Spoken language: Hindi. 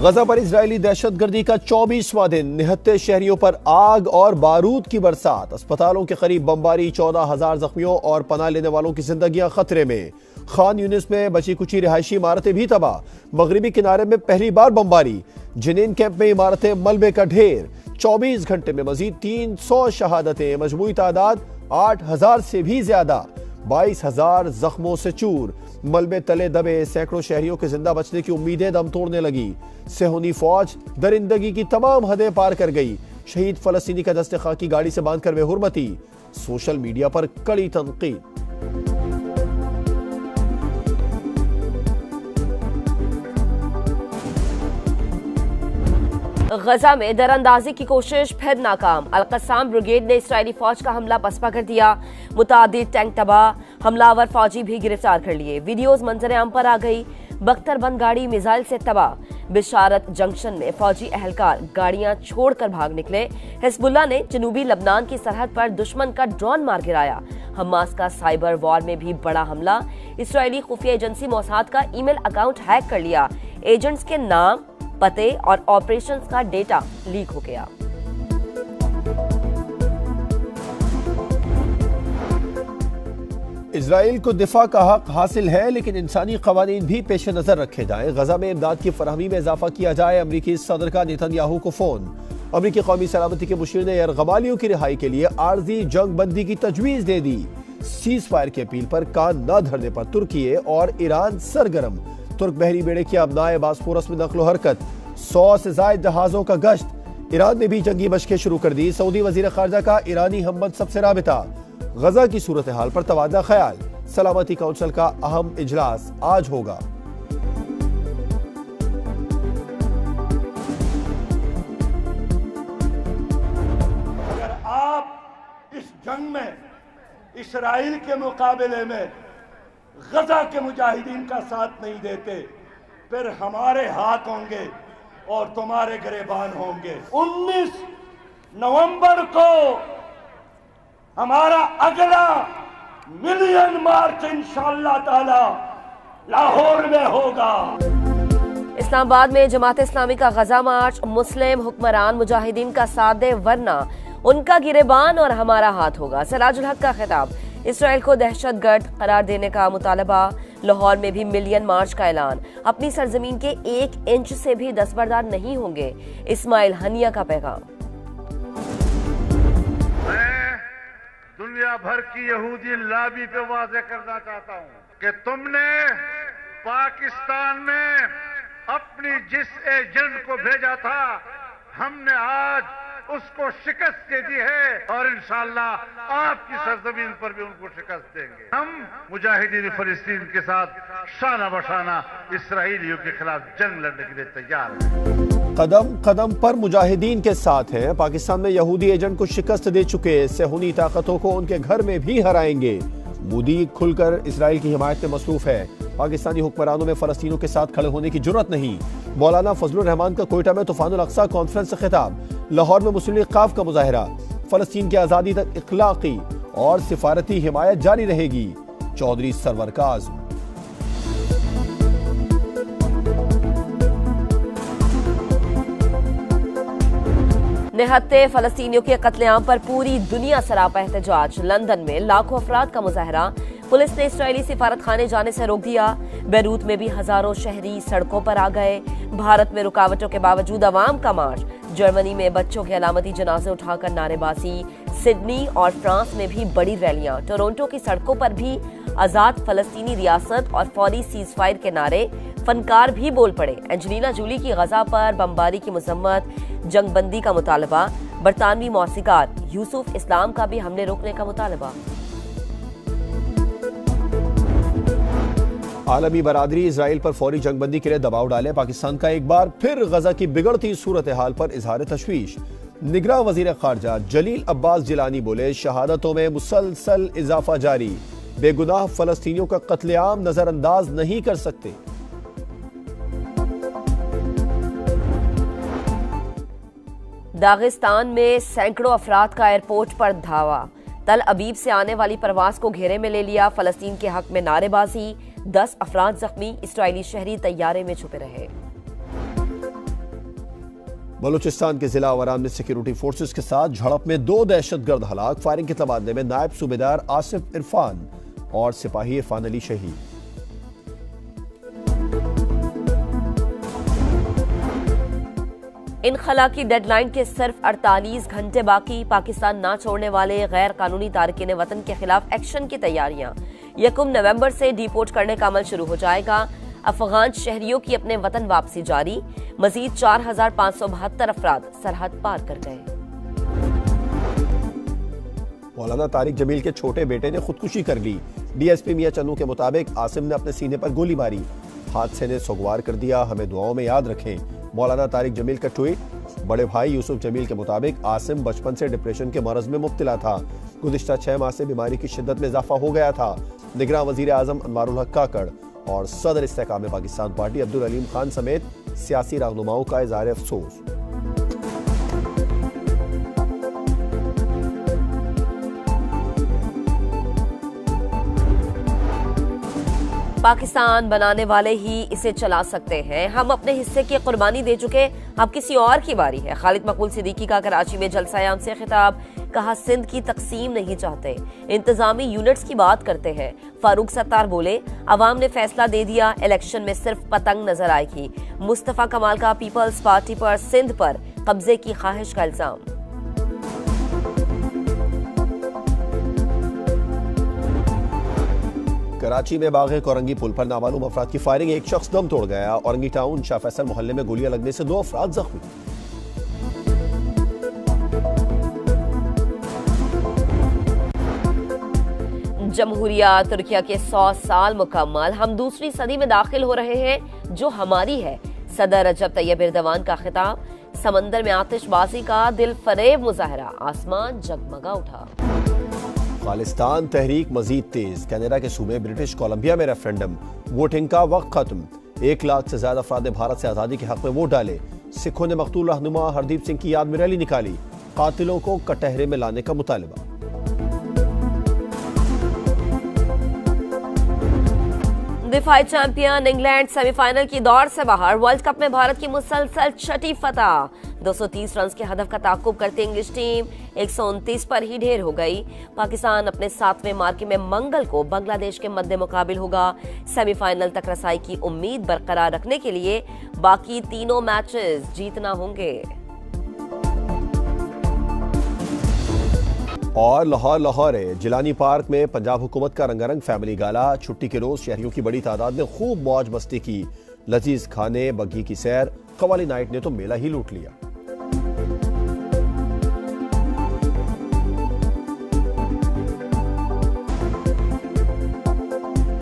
गजा पर इजरायली दहशतगर्दी का 24वां दिन, निहत्ते शहरियों पर आग और बारूद की बरसात, अस्पतालों के करीब बमबारी, 14,000 जख्मियों और पनाह लेने वालों की जिंदगियां खतरे में। खान यूनिस में बची कुची रिहायशी इमारतें भी तबाह, मगरिबी किनारे में पहली बार बमबारी, जिनीन कैंप में इमारतें मलबे का ढेर। 24 घंटे में मजीद 300 शहादतें, मजमूई तादाद 8,000 से भी ज्यादा, 22,000 जख्मों से चूर। मलबे तले दबे सैकड़ों शहरियों के जिंदा बचने की उम्मीदें दम तोड़ने लगी। सेहूनी फौज दरिंदगी की तमाम हदें पार कर गई। शहीद फलस्तीनी का दस्ते खाकी गाड़ी से बांधकर बेहुरमती, सोशल मीडिया पर कड़ी तनकीद। गजा में दरअंदाजी की कोशिश फिर नाकाम, अल-कस्साम ब्रिगेड ने इस्राएली फौज का हमला पसपा कर दिया, मुतादिद टैंक तबाह, हमलावर फौजी भी गिरफ्तार कर लिए। वीडियोज मंजर आम पर आ गई, बख्तरबंद गाड़ी मिसाइल से तबाह। बिशारत जंक्शन में फौजी एहलकार गाड़ियां छोड़कर भाग निकले। हिजबुल्लाह ने जनूबी लबनान की सरहद पर दुश्मन का ड्रोन मार गिराया। हमास का साइबर वॉर में भी बड़ा हमला, इस्राएली खुफिया एजेंसी मोसाद का ईमेल अकाउंट हैक कर लिया। एजेंट्स के नाम, पते और ऑपरेशंस का डेटा लीक हो गया। इजराइल को दिफा का हक हासिल है, लेकिन इंसानी कवानीन भी पेश नजर रखे जाएं। गजा में इमदाद की फराहमी में इजाफा किया जाए। अमरीकी सदर का नेतन्याहू को फोन। अमरीकी कौमी सलामती के मुशीर ने यरगमालियों की रिहाई के लिए आर्जी जंग बंदी की तजवीज दे दी। सीज फायर की अपील पर कान न धरने पर तुर्की और ईरान सरगर्म। तुर्क बहरी बेड़े की अबनाए बास्फोरस में नकलो हरकत, 100 से ज्यादा जहाजों का गश्त। ईरान ने भी जंगी मशकें शुरू कर दी। सऊदी वजीर खारजा का ईरानी हममंसब से राबिता। गजा की सूरत हाल पर तबादला ख्याल। सलामती काउंसिल का अहम इजलास आज होगा। अगर आप इस जंग में इस्राइल के मुकाबले में गजा के मुजाहिदीन का साथ नहीं देते, फिर हमारे हाथ होंगे और तुम्हारे गिरेबान होंगे। 19 नवंबर को हमारा अगला मिलियन मार्च इंशाअल्लाह ताला लाहौर में होगा। इस्लामाबाद में जमात इस्लामी का गजा मार्च, मुस्लिम हुक्मरान मुजाहिदीन का साथ दे वरना उनका गिरेबान और हमारा हाथ होगा। सिराजुल हक का खिताब, इसराइल को दहशतगर्द करार देने का मुतालबा। लाहौर में भी मिलियन मार्च का ऐलान, अपनी सरजमीन के 1 इंच से भी दस्तबरदार नहीं होंगे। इस्माइल हनिया का पैगाम। मैं दुनिया भर की यहूदी लॉबी पे वाज़ेह करना चाहता हूं कि तुमने पाकिस्तान में अपनी जिस एजेंट को भेजा था, हमने आज उसको शिकस्त दे दी है और इंशाअल्लाह आपकी सरजमीन पर भी उनको शिकस्त देंगे। हम मुजाहिदीन फिलिस्तीन के साथ शाना बशाना इसराइलियों के खिलाफ जंग लड़ने के लिए तैयार हैं। कदम कदम पर मुजाहिदीन के साथ हैं। पाकिस्तान में यहूदी एजेंट को शिकस्त दे चुके सेहूनी ताकतों को उनके घर में भी हराएंगे। मोदी खुलकर इसराइल की हिमायत में मसरूफ है। पाकिस्तानी हुक्मरानों में फलस्तीनों के साथ खड़े होने की जुर्रत नहीं। मौलाना फजलुर रहमान का कोयटा में तूफानुल अक्सा कॉन्फ्रेंस से खिताब। लाहौर में मुस्लिम लीग काफ का मुजाहिरा। फलस्तीन की आज़ादी तक इखलाकी और सिफारती हिमायत जारी रहेगी। चौधरी सरवर का आज़म। निहत्ते फलस्तीनियों के कत्लेआम पर पूरी दुनिया सरापा एहतजाज। लंदन में लाखों अफराद का मुजाहरा, पुलिस ने इस्राएली सिफारत खाने जाने से रोक दिया। बैरूत में भी हजारों शहरी सड़कों पर आ गए। भारत में रुकावटों के बावजूद अवाम का मार्च। जर्मनी में बच्चों के अलामती जनाजे उठाकर नारेबाजी। सिडनी और फ्रांस में भी बड़ी रैलियां। टोरंटो की सड़कों पर भी आजाद फलस्तीनी रियासत और फौरी सीज फायर के नारे। फनकार भी बोल पड़े। एंजेलिना जूली की गजा पर बमबारी की मजम्मत, जंगबंदी का मुतालबा। बरतानवी मौसीकार यूसुफ इस्लाम का भी हमले रोकने का मुतालबा। आलमी बरादरी इजराइल पर फौरी जंगबंदी के लिए दबाव डाले। पाकिस्तान का एक बार फिर गजा की बिगड़ती सूरत हाल पर इजहार तशवीश। निगरां वजीर खारजा जलील अब्बास जिलानी बोले, शहादतों में मुसलसल इजाफा जारी। बेगुनाह फलस्तीनियों का कत्लेआम नजरअंदाज नहीं कर सकते। दागिस्तान में सैकड़ों अफराद का एयरपोर्ट पर धावा। तल अबीब से आने वाली परवाज को घेरे में ले लिया। फलस्तीन के हक में नारेबाजी। 10 अफराद जख्मी। इस्राएली शहरी तैयारे में छुपे रहे। बलूचिस्तान के जिला वरान में सिक्योरिटी फोर्सेस के साथ झड़प में 2 दहशतगर्द हलाक। फायरिंग के तबादले में नायब सूबेदार आसिफ इरफान और सिपाही इरफान अली शहीद। इनखला की डेडलाइन के सिर्फ 48 घंटे बाकी। पाकिस्तान ना छोड़ने वाले गैर कानूनी तारकीन वतन के खिलाफ एक्शन की तैयारियां। 1 नवंबर से डिपोर्ट करने का अमल शुरू हो जाएगा। अफगान शहरियों की अपने वतन वापसी जारी। मजीद 4572 अफराद सरहद पार कर गए। मौलाना तारिक जमील के छोटे बेटे ने खुदकुशी कर ली। डीएसपी मियां चन्नू के मुताबिक आसिम ने अपने सीने पर गोली मारी। हादसे ने सुगवार कर दिया, हमें दुआओं में याद रखें। मौलाना तारिक जमील का ट्वीट। बड़े भाई यूसुफ जमील के मुताबिक आसिम बचपन से डिप्रेशन के मरज में मुब्तला था। गुज़िश्ता 6 माह से बीमारी की शिद्दत में इजाफा हो गया था। निगरान वजीर आजम अनवारुल हक काकड़ और सदर इस्तेकाम पाकिस्तान पार्टी अब्दुल अलीम खान समेत सियासी रहनुमाओं का इज़हार अफसोस। पाकिस्तान बनाने वाले ही इसे चला सकते हैं। हम अपने हिस्से की कुर्बानी दे चुके, अब किसी और की बारी है। खालिद मकबूल सिद्दीकी का कराची में जलसा-ए-आम से खिताब। कहा, सिंध की तकसीम नहीं चाहते, इंतजामी यूनिट्स की बात करते हैं। फारूक सत्तार बोले, अवाम ने फैसला दे दिया, इलेक्शन में सिर्फ पतंग नजर आएगी। मुस्तफा कमाल का पीपल्स पार्टी पर सिंध पर कब्जे की ख्वाहिश का इल्जाम। कराची में बागे कोरंगी पुल पर नामालूम अफराद की फायरिंग। एक शख्स दम तोड़ गया। औरंगी टाउन शाह फैसल मोहल्ले में गोलियां लगने से 2 अफराद जख्मी। जमहूरिया तुर्किया के 100 साल मुकम्मल। हम दूसरी सदी में दाखिल हो रहे हैं जो हमारी है। सदर रजब तैयब एर्दोगान का खिताब। समंदर में आतिशबाजी का दिल फरेब मुजाहरा। आसमान जगमगा उठा। खालिस्तान तहरीक मजीद तेज। कनाडा के सूबे ब्रिटिश कोलंबिया में रेफरेंडम। वोटिंग का वक्त खत्म। 1 लाख से ज्यादा अफराद ने भारत से आजादी के हक में वोट डाले। सिखों ने मकतूल रहनुमा हरदीप सिंह की याद में रैली निकाली। कातिलों को कटहरे में लाने का मुतालबा। दिफाई चैंपियन इंग्लैंड सेमीफाइनल की दौड़ से बाहर। वर्ल्ड कप में भारत की मुसलसल छठी फतह। 230 रन के हदफ का ताकुब करती इंग्लिश टीम 129 पर ही ढेर हो गई। पाकिस्तान अपने 7वें मार्के में मंगल को बांग्लादेश के मद्दे मुकाबिल होगा। सेमीफाइनल तक रसाई की उम्मीद बरकरार रखने के लिए बाकी तीनों मैचेस जीतना होंगे। और लाहौर जिलानी पार्क में पंजाब हुकूमत का रंगारंग फैमिली गाला। छुट्टी के रोज शहरियों की बड़ी तादाद ने खूब मौज मस्ती की। लजीज खाने, बग्घी की सैर, कवाली नाइट ने तो मेला ही लूट लिया।